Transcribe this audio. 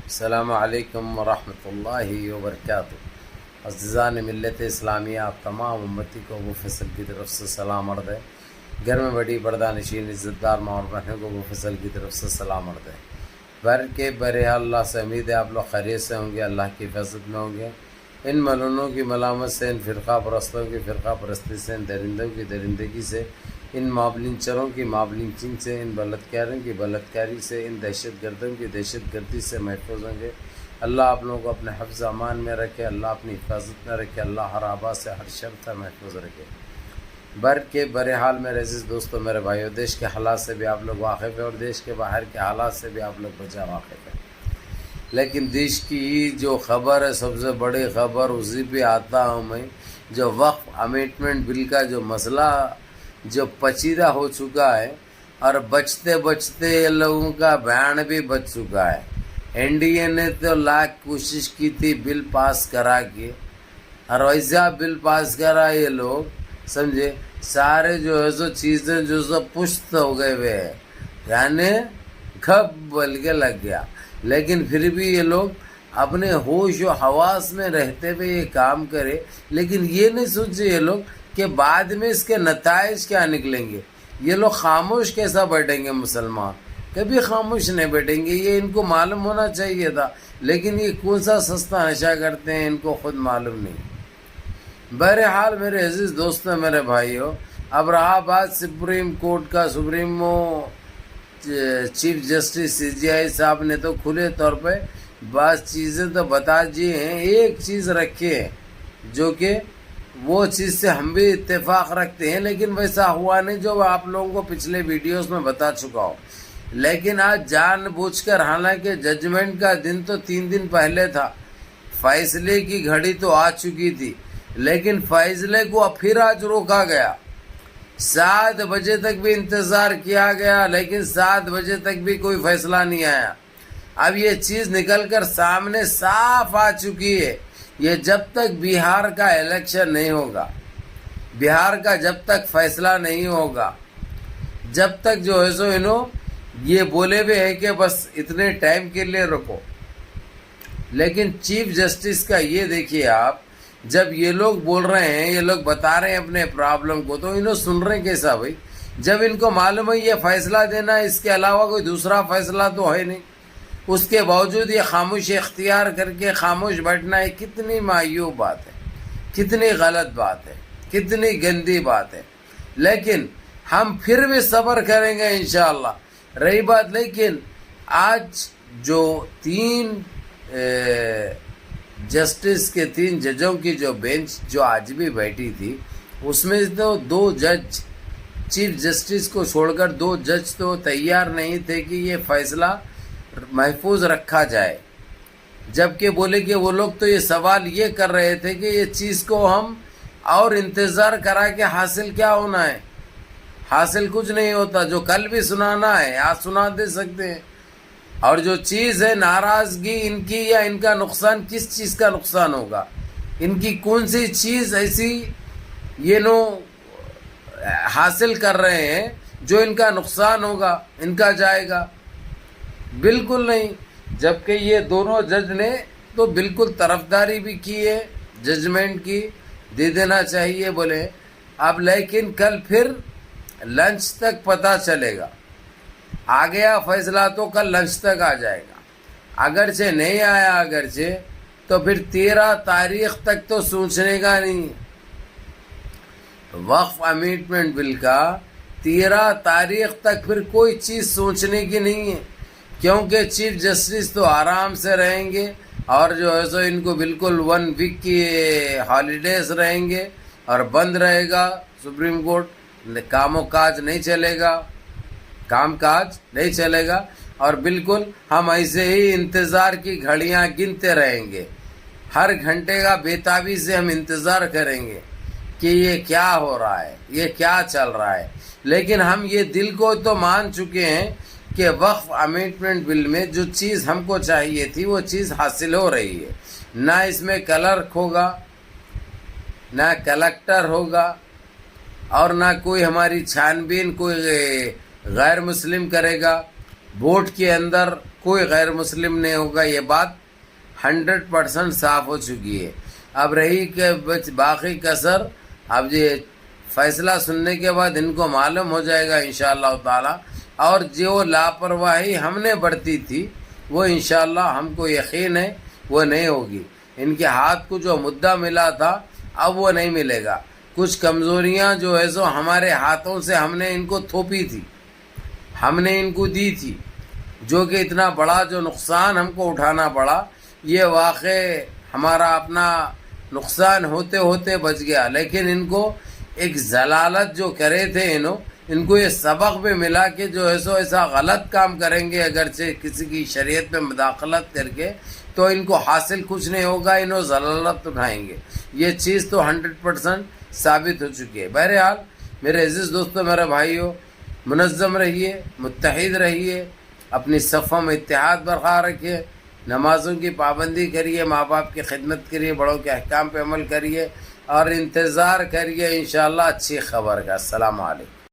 السلام علیکم ورحمۃ اللہ وبرکاتہ۔ عزیزان ملت اسلامیہ، آپ تمام امتی کو ابو فصل کی طرف سے سلام عرض ہے۔ گھر میں بڑی پردہ نشین عزت دار ماں اور بہنوں کو ابو فصل کی طرف سے سلام عرض ہے۔ بر کے بہرحال اللہ سے امید ہے آپ لوگ خیریت سے ہوں گے، اللہ کی حفاظت میں ہوں گے۔ ان ملونوں کی ملامت سے، ان فرقہ پرستوں کی فرقہ پرستی سے، ان درندوں کی درندگی سے، ان مابلنچروں کی مابلنچنگ سے، ان بلتکاروں کی بلتکاری سے، ان دہشت گردوں کی دہشت گردی سے محفوظ ہوں گے۔ اللہ آپ لوگوں کو اپنے حفظ امان میں رکھے، اللہ اپنی حفاظت میں رکھے، اللہ ہر آبا سے ہر شر سے محفوظ رکھے۔ بر کے برحال میرے عزیز دوستوں، میرے بھائیو، دیش کے حالات سے بھی آپ لوگ واقف ہیں اور دیش کے باہر کے حالات سے بھی آپ لوگ بچا واقف ہیں، لیکن دیش کی جو خبر ہے، سب سے بڑی خبر اسی پہ آتا ہوں میں، جو وقف امینڈمنٹ بل کا جو مسئلہ جو پیچیدہ ہو چکا ہے اور بچتے بچتے لوگوں کا بیان بھی بچ چکا ہے۔ این ڈی اے نے تو لاکھ کوشش کی تھی بل پاس کرا کے، اور ویسا بل پاس کرا یہ لوگ سمجھے سارے جو ہے سو چیزیں جو سو پشت ہو گئے ہوئے ہیں، یعنی کھپ بل کے لگ گیا، لیکن پھر بھی یہ لوگ اپنے ہوش و حواس میں رہتے ہوئے یہ کام کرے، لیکن یہ نہیں سوچے یہ لوگ کہ بعد میں اس کے نتائج کیا نکلیں گے۔ یہ لوگ خاموش کیسا بیٹھیں گے؟ مسلمان کبھی خاموش نہیں بیٹھیں گے، یہ ان کو معلوم ہونا چاہیے تھا، لیکن یہ کون سا سستا نشہ کرتے ہیں ان کو خود معلوم نہیں۔ بہرحال میرے عزیز دوستوں، میرے بھائیوں، اب رہا بات سپریم کورٹ کا، سپریمو چیف جسٹس سی جی آئی صاحب نے تو کھلے طور پہ بعض چیزیں تو بتا دی ہیں، ایک چیز رکھے ہیں جو کہ وہ چیز سے ہم بھی اتفاق رکھتے ہیں، لیکن ویسا ہوا نہیں جو آپ لوگوں کو پچھلے ویڈیوز میں بتا چکا ہوں۔ لیکن آج جان بوجھ کر، حالانکہ ججمنٹ کا دن تو 3 دن پہلے تھا، فیصلے کی گھڑی تو آ چکی تھی، لیکن فیصلے کو پھر آج روکا گیا۔ 7 بجے تک بھی انتظار کیا گیا، لیکن 7 بجے تک بھی کوئی فیصلہ نہیں آیا۔ اب یہ چیز نکل کر سامنے صاف آ چکی ہے، یہ جب تک بہار کا الیکشن نہیں ہوگا، بہار کا جب تک فیصلہ نہیں ہوگا، جب تک جو ہے سو انہوں یہ بولے ہوئے ہیں کہ بس اتنے ٹائم کے لیے رکو۔ لیکن چیف جسٹس کا یہ دیکھیے آپ، جب یہ لوگ بول رہے ہیں، یہ لوگ بتا رہے ہیں اپنے پرابلم کو، تو انہوں سن رہے ہیں کیسا بھائی؟ جب ان کو معلوم ہے یہ فیصلہ دینا ہے، اس کے علاوہ کوئی دوسرا فیصلہ تو ہے نہیں، اس کے باوجود یہ خاموشی اختیار کر کے خاموش بیٹھنا ہے، کتنی معیوب بات ہے، کتنی غلط بات ہے، کتنی گندی بات ہے۔ لیکن ہم پھر بھی صبر کریں گے انشاءاللہ۔ رہی بات، لیکن آج جو 3 جسٹس کے 3 ججوں کی جو بینچ جو آج بھی بیٹھی تھی، اس میں تو 2 جج، چیف جسٹس کو چھوڑ کر 2 جج تو تیار نہیں تھے کہ یہ فیصلہ محفوظ رکھا جائے، جبکہ بولے کہ وہ لوگ تو یہ سوال یہ کر رہے تھے کہ یہ چیز کو ہم اور انتظار کرا کے حاصل کیا ہونا ہے؟ حاصل کچھ نہیں ہوتا، جو کل بھی سنانا ہے آج سنا دے سکتے ہیں، اور جو چیز ہے ناراضگی ان کی یا ان کا نقصان، کس چیز کا نقصان ہوگا؟ ان کی کون سی چیز ایسی یہ نو حاصل کر رہے ہیں جو ان کا نقصان ہوگا، ان کا جائے گا؟ بالکل نہیں۔ جبکہ یہ دونوں جج نے تو بالکل طرفداری بھی کی ہے ججمنٹ کی، دے دینا چاہیے بولے۔ اب لیکن کل پھر لنچ تک پتہ چلے گا، آ گیا فیصلہ تو کل لنچ تک آ جائے گا، اگرچہ نہیں آیا اگرچہ تو پھر 13 تاریخ تک تو سوچنے کا نہیں۔ وقف امینڈمنٹ بل کا 13 تاریخ تک پھر کوئی چیز سوچنے کی نہیں ہے، کیونکہ چیف جسٹس تو آرام سے رہیں گے، اور جو ہے سو ان کو بالکل 1 ویک کی ہالیڈیز رہیں گے، اور بند رہے گا سپریم کورٹ، کام و کاج نہیں چلے گا، کام کاج نہیں چلے گا، اور بالکل ہم ایسے ہی انتظار کی گھڑیاں گنتے رہیں گے، ہر گھنٹے کا بےتابی سے ہم انتظار کریں گے کہ یہ کیا ہو رہا ہے، یہ کیا چل رہا ہے۔ لیکن ہم یہ دل کو تو مان چکے ہیں کہ وقف امینڈمنٹ بل میں جو چیز ہم کو چاہیے تھی وہ چیز حاصل ہو رہی ہے، نہ اس میں کلرک ہوگا، نہ کلکٹر ہوگا، اور نہ کوئی ہماری چھان بین کوئی غیر مسلم کرے گا، ووٹ کے اندر کوئی غیر مسلم نہیں ہوگا، یہ بات 100% صاف ہو چکی ہے۔ اب رہی کہ باقی کسر، اب یہ فیصلہ سننے کے بعد ان کو معلوم ہو جائے گا انشاءاللہ تعالی، اور جو لاپرواہی ہم نے برتی تھی وہ انشاءاللہ ہم کو یقین ہے وہ نہیں ہوگی۔ ان کے ہاتھ کو جو مدعا ملا تھا اب وہ نہیں ملے گا۔ کچھ کمزوریاں جو ہے سو ہمارے ہاتھوں سے ہم نے ان کو تھوپی تھی، ہم نے ان کو دی تھی، جو کہ اتنا بڑا جو نقصان ہم کو اٹھانا پڑا، یہ واقع ہمارا اپنا نقصان ہوتے ہوتے بچ گیا۔ لیکن ان کو ایک ضلالت جو کرے تھے ان کو یہ سبق بھی ملا کہ جو ہے سو ایسا غلط کام کریں گے اگرچہ کسی کی شریعت میں مداخلت کر کے، تو ان کو حاصل کچھ نہیں ہوگا، انہوں ضلالت اٹھائیں گے۔ یہ چیز تو 100% ثابت ہو چکی ہے۔ بہرحال میرے عزیز دوستو، میرے بھائیو، منظم رہیے، متحد رہیے، اپنی صفوں میں اتحاد برقرار رکھیے، نمازوں کی پابندی کریے، ماں باپ کی خدمت کریے، بڑوں کے احکام پہ عمل کریے، اور انتظار کریے انشاءاللہ اچھی خبر کا۔ السلام علیکم۔